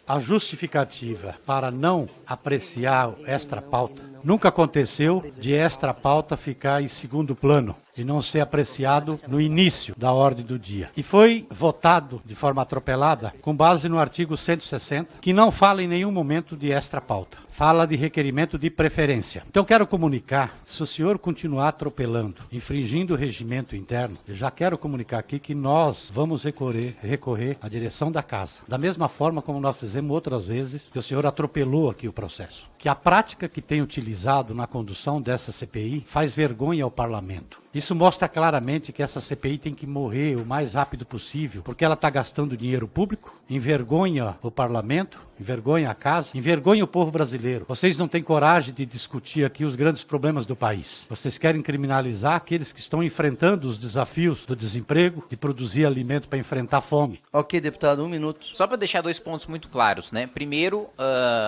A justificativa para não apreciar o extra-pauta nunca aconteceu de extra-pauta ficar em segundo plano e não ser apreciado no início da ordem do dia. E foi votado de forma atropelada com base no artigo 160, que não fala em nenhum momento de extra-pauta. Fala de requerimento de preferência. Então quero comunicar, se o senhor continuar atropelando, infringindo o regimento interno, eu já quero comunicar aqui que nós vamos recorrer à direção da casa. Da mesma forma como nós fizemos outras vezes, que o senhor atropelou aqui o processo. Que a prática que tem utilizado na condução dessa CPI faz vergonha ao parlamento. Isso mostra claramente que essa CPI tem que morrer o mais rápido possível, porque ela está gastando dinheiro público, envergonha o parlamento, envergonha a casa, envergonha o povo brasileiro. Vocês não têm coragem de discutir aqui os grandes problemas do país. Vocês querem criminalizar aqueles que estão enfrentando os desafios do desemprego, de produzir alimento para enfrentar a fome. Ok, deputado, 1 minuto. Só para deixar 2 pontos muito claros, né? Primeiro,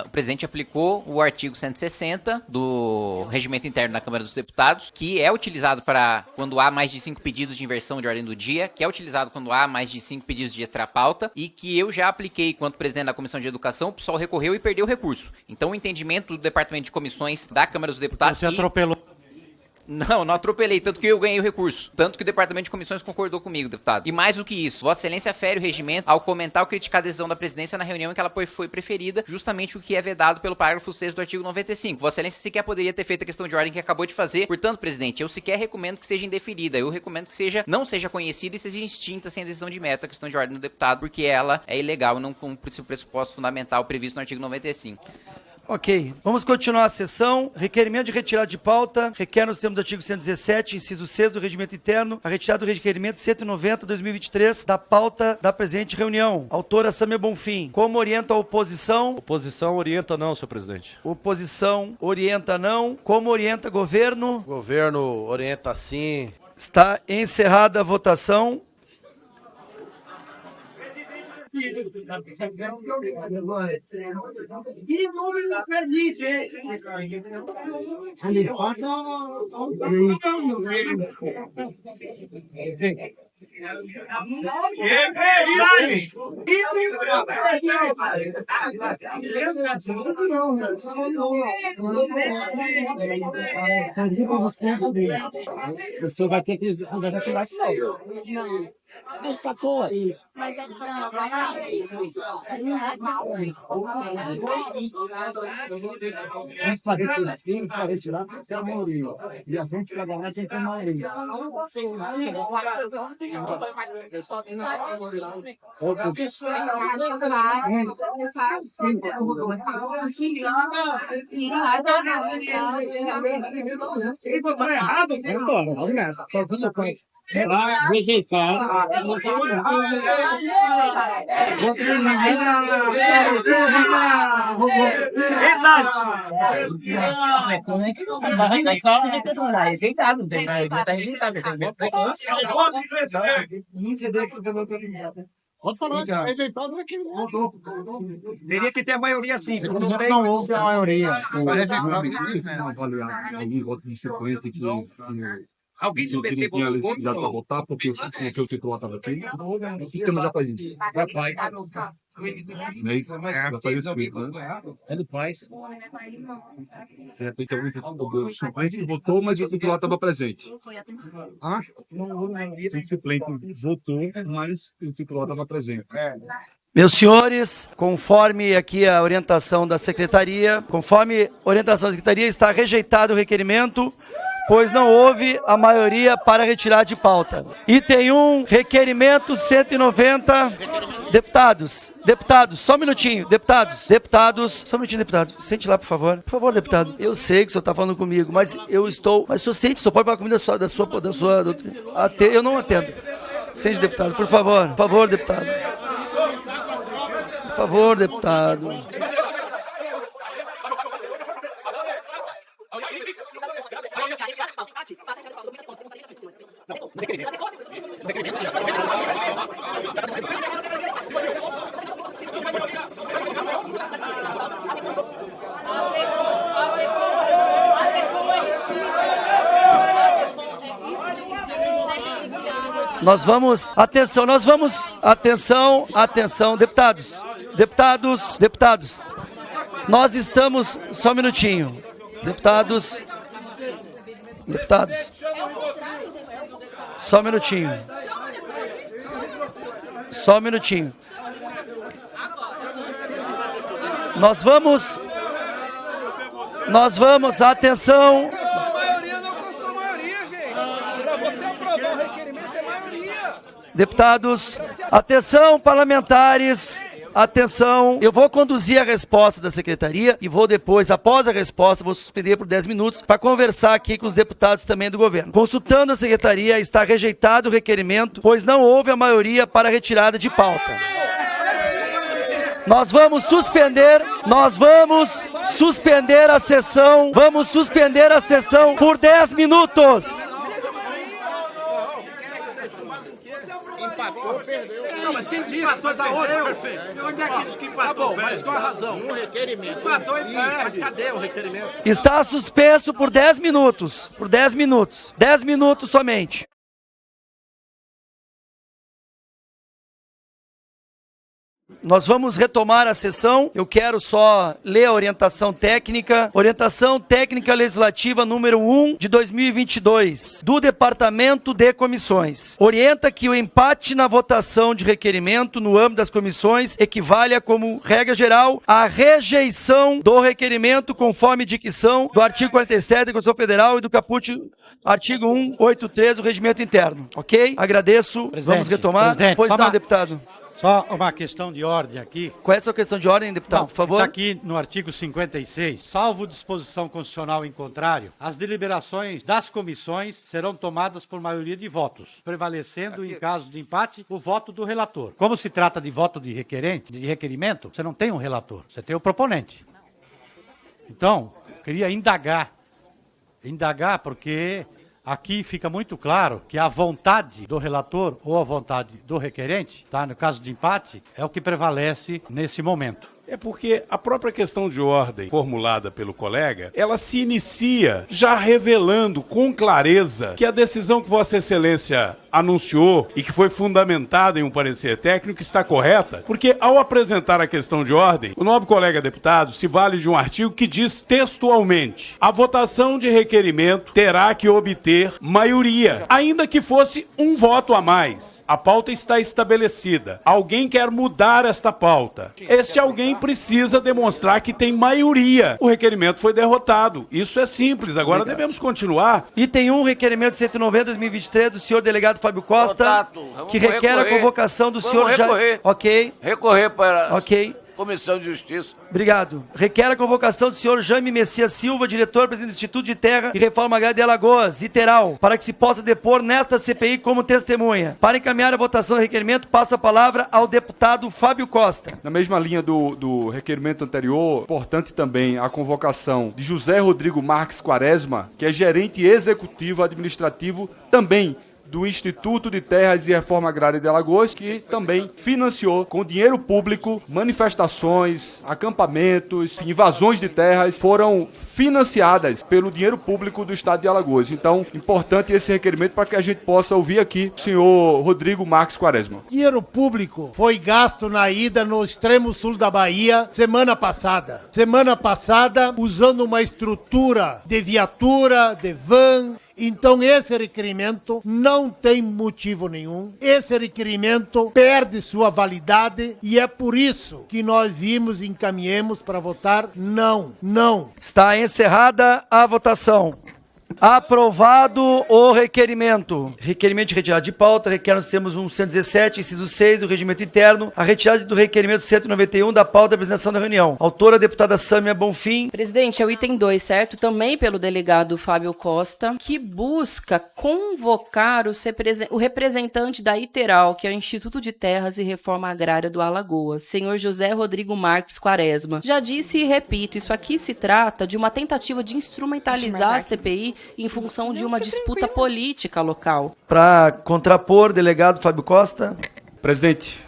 o presidente aplicou o artigo 160 do Regimento Interno da Câmara dos Deputados, que é utilizado para quando há mais de 5 pedidos de inversão de ordem do dia, que é utilizado quando há mais de 5 pedidos de extra-pauta, e que eu já apliquei enquanto presidente da Comissão de Educação. O pessoal recorreu e perdeu o recurso. Então, o entendimento do Departamento de Comissões da Câmara dos Deputados... Você atropelou. Não atropelei, tanto que eu ganhei o recurso. Tanto que o Departamento de Comissões concordou comigo, deputado. E mais do que isso, Vossa Excelência fere o regimento ao comentar ou criticar a decisão da presidência na reunião em que ela foi preferida, justamente o que é vedado pelo parágrafo 6º do artigo 95. Vossa Excelência sequer poderia ter feito a questão de ordem que acabou de fazer. Portanto, presidente, eu sequer recomendo que seja indeferida. Eu recomendo que não seja conhecida e seja extinta sem a decisão de mérito a questão de ordem do deputado, porque ela é ilegal e não cumpre o pressuposto fundamental previsto no artigo 95. Ok, vamos continuar a sessão. Requerimento de retirada de pauta. Requer nos termos do artigo 117, inciso 6 do Regimento Interno, a retirada do requerimento 190/2023 da pauta da presente reunião. Autora Samia Bonfim. Como orienta a oposição? Oposição orienta não, senhor presidente. Oposição orienta não. Como orienta governo? Governo orienta sim. Está encerrada a votação. Você vai ter que tirar isso aí. Essa cor. Vamos fazer tudo assim para retirar porque é a maioria. E a gente vai ganhar tem que ter a maioria. Não consigo. Vamos nessa. Rejeição. Teria que ter a maioria sim. Não houve a maioria. Alguém submeteu o Já para votar, porque o titular estava aqui. O sistema já faz isso. Já faz. Não é isso? Já faz isso, né? Ele faz. De repente, o suplente votou, mas o titular estava presente. Ah? Sim, o suplente votou, mas o titular estava presente. Meus senhores, conforme aqui a orientação da Secretaria, está rejeitado o requerimento, pois não houve a maioria para retirar de pauta. Item 1, requerimento 190. Deputados, só um minutinho. Deputados, só um minutinho, deputado. Sente lá, por favor. Por favor, deputado. Eu sei que o senhor está falando comigo, mas o senhor sente, só pode falar comigo da sua eu não atendo. Sente, deputado, por favor. Por favor, deputado. Por favor, deputado. Atenção, deputados. Deputados, nós estamos... Só um minutinho. Deputados, só um minutinho. Nós vamos, atenção. Deputados, atenção, parlamentares, atenção. Eu vou conduzir a resposta da secretaria e vou depois, após a resposta, vou suspender por 10 minutos para conversar aqui com os deputados também do governo. Consultando a secretaria, está rejeitado o requerimento, pois não houve a maioria para a retirada de pauta. Nós vamos suspender a sessão por 10 minutos. Empatou, perdeu. Não, mas quem disse? Mas aonde? Perfeito. Onde é que diz que empatou? Tá bom, mas qual a razão? Um requerimento. Empatou e perde. Mas cadê o requerimento? Está suspenso por 10 minutos. 10 minutos somente. Nós vamos retomar a sessão. Eu quero só ler a orientação técnica. Orientação técnica legislativa número 1 de 2022, do Departamento de Comissões. Orienta que o empate na votação de requerimento no âmbito das comissões equivale como regra geral à rejeição do requerimento conforme dicção do artigo 47 da Constituição Federal e do caput artigo 183 do Regimento Interno. Ok? Agradeço. Vamos retomar. Pois não, deputado. Só uma questão de ordem aqui. Qual é a sua questão de ordem, deputado, por favor? Está aqui no artigo 56. Salvo disposição constitucional em contrário, as deliberações das comissões serão tomadas por maioria de votos, prevalecendo, em caso de empate, o voto do relator. Como se trata de voto de requerimento, você não tem um relator, você tem o proponente. Então, eu queria indagar porque... Aqui fica muito claro que a vontade do relator ou a vontade do requerente, tá? No caso de empate, é o que prevalece nesse momento. É porque a própria questão de ordem formulada pelo colega, ela se inicia já revelando com clareza que a decisão que Vossa Excelência anunciou e que foi fundamentada em um parecer técnico está correta, porque ao apresentar a questão de ordem, o nobre colega deputado se vale de um artigo que diz textualmente: a votação de requerimento terá que obter maioria, ainda que fosse um voto a mais. A pauta está estabelecida. Alguém quer mudar esta pauta. Esse alguém precisa demonstrar que tem maioria. O requerimento foi derrotado. Isso é simples. Agora devemos continuar. Item 1, requerimento 190/2023 do senhor delegado Fábio Costa, que requer a convocação do senhor... Ok. Recorrer para Ok. a Comissão de Justiça. Obrigado. Requer a convocação do senhor Jaime Messias Silva, diretor-presidente do Instituto de Terra e Reforma Agrária de Alagoas, Iteral, para que se possa depor nesta CPI como testemunha. Para encaminhar a votação do requerimento, passo a palavra ao deputado Fábio Costa. Na mesma linha do requerimento anterior, importante também a convocação de José Rodrigo Marques Quaresma, que é gerente executivo administrativo também do Instituto de Terras e Reforma Agrária de Alagoas, que também financiou com dinheiro público manifestações, acampamentos, invasões de terras, foram financiadas pelo dinheiro público do Estado de Alagoas. Então, importante esse requerimento para que a gente possa ouvir aqui o senhor Rodrigo Marques Quaresma. Dinheiro público foi gasto na ida no extremo sul da Bahia semana passada. Semana passada, usando uma estrutura de viatura, de van. Então esse requerimento não tem motivo nenhum, esse requerimento perde sua validade e é por isso que nós vimos e encaminhamos para votar não. Está encerrada a votação. Aprovado o requerimento. Requerimento de retirada de pauta, requer nos termos 117, inciso 6 do Regimento Interno, a retirada do requerimento 191 da pauta da apresentação da reunião. Autora, a deputada Sâmia Bonfim. Presidente, é o item 2, certo? Também pelo delegado Fábio Costa, que busca convocar o representante da Iteral, que é o Instituto de Terras e Reforma Agrária do Alagoas, senhor José Rodrigo Marques Quaresma. Já disse e repito, isso aqui se trata de uma tentativa de instrumentalizar a CPI em função de uma disputa política local. Para contrapor, delegado Fábio Costa. Presidente,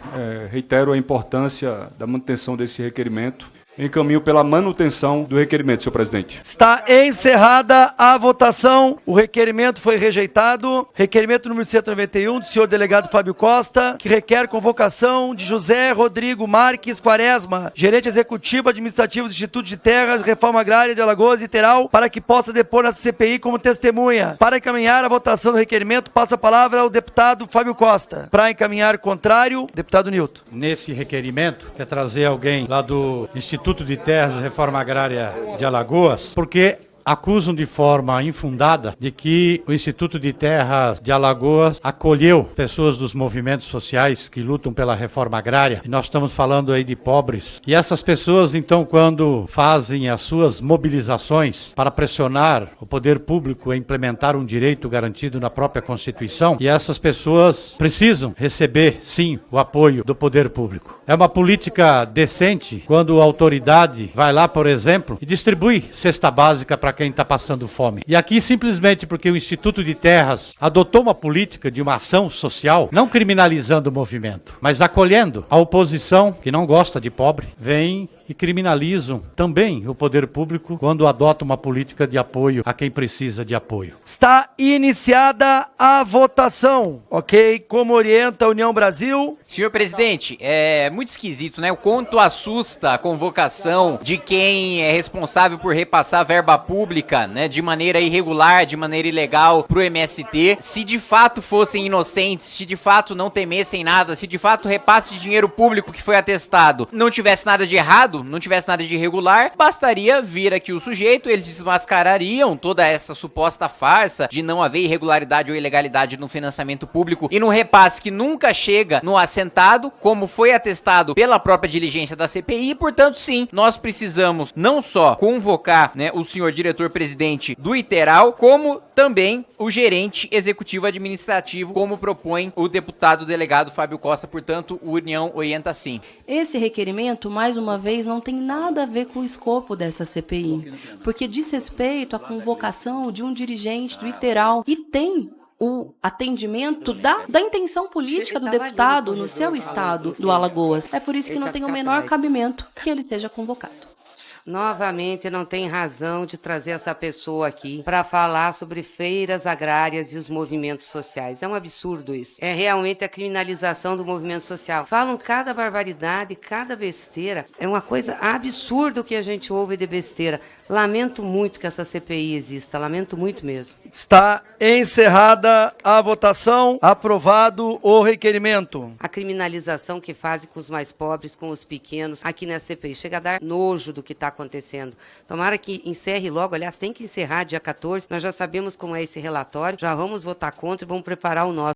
reitero a importância da manutenção desse requerimento Encaminho pela manutenção do requerimento, senhor presidente. Está encerrada a votação. O requerimento foi rejeitado. Requerimento número 191 do senhor delegado Fábio Costa, que requer convocação de José Rodrigo Marques Quaresma, gerente executivo administrativo do Instituto de Terras e Reforma Agrária de Alagoas e Iteral, para que possa depor na CPI como testemunha. Para encaminhar a votação do requerimento, passa a palavra ao deputado Fábio Costa. Para encaminhar contrário, deputado Nilton. Nesse requerimento, quer trazer alguém lá do Instituto de Terras e Reforma Agrária de Alagoas, porque acusam de forma infundada de que o Instituto de Terras de Alagoas acolheu pessoas dos movimentos sociais que lutam pela reforma agrária. E nós estamos falando aí de pobres. E essas pessoas, então, quando fazem as suas mobilizações para pressionar o poder público a implementar um direito garantido na própria Constituição, e essas pessoas precisam receber, sim, o apoio do poder público. É uma política decente quando a autoridade vai lá, por exemplo, e distribui cesta básica para quem está passando fome. E aqui, simplesmente porque o Instituto de Terras adotou uma política de uma ação social, não criminalizando o movimento, mas acolhendo a oposição, que não gosta de pobre, vem e criminalizam também o poder público quando adota uma política de apoio a quem precisa de apoio. Está iniciada a votação, ok? Como orienta a União Brasil? Senhor presidente, é muito esquisito, né? O quanto assusta a convocação de quem é responsável por repassar verba pública, né? De maneira irregular, de maneira ilegal pro MST. Se de fato fossem inocentes, se de fato não temessem nada, se de fato o repasse de dinheiro público que foi atestado não tivesse nada de errado, não tivesse nada de irregular, bastaria vir aqui o sujeito, eles desmascarariam toda essa suposta farsa de não haver irregularidade ou ilegalidade no financiamento público e no repasse que nunca chega no assentado, como foi atestado pela própria diligência da CPI, e, portanto, sim, nós precisamos não só convocar, né, o senhor diretor-presidente do Iteral, como também o gerente executivo administrativo, como propõe o deputado delegado Fábio Costa, portanto, a União orienta sim. Esse requerimento, mais uma vez, não tem nada a ver com o escopo dessa CPI, porque diz respeito à convocação de um dirigente do Iteral e tem o atendimento da intenção política do deputado no seu estado do Alagoas. É por isso que não tem o menor cabimento que ele seja convocado. Novamente, não tem razão de trazer essa pessoa aqui para falar sobre feiras agrárias e os movimentos sociais. É um absurdo isso. É realmente a criminalização do movimento social. Falam cada barbaridade, cada besteira. É uma coisa absurda o que a gente ouve de besteira. Lamento muito que essa CPI exista, lamento muito mesmo. Está encerrada a votação, aprovado o requerimento. A criminalização que fazem com os mais pobres, com os pequenos, aqui na CPI, chega a dar nojo do que está acontecendo. Tomara que encerre logo, aliás, tem que encerrar dia 14, nós já sabemos como é esse relatório, já vamos votar contra e vamos preparar o nosso.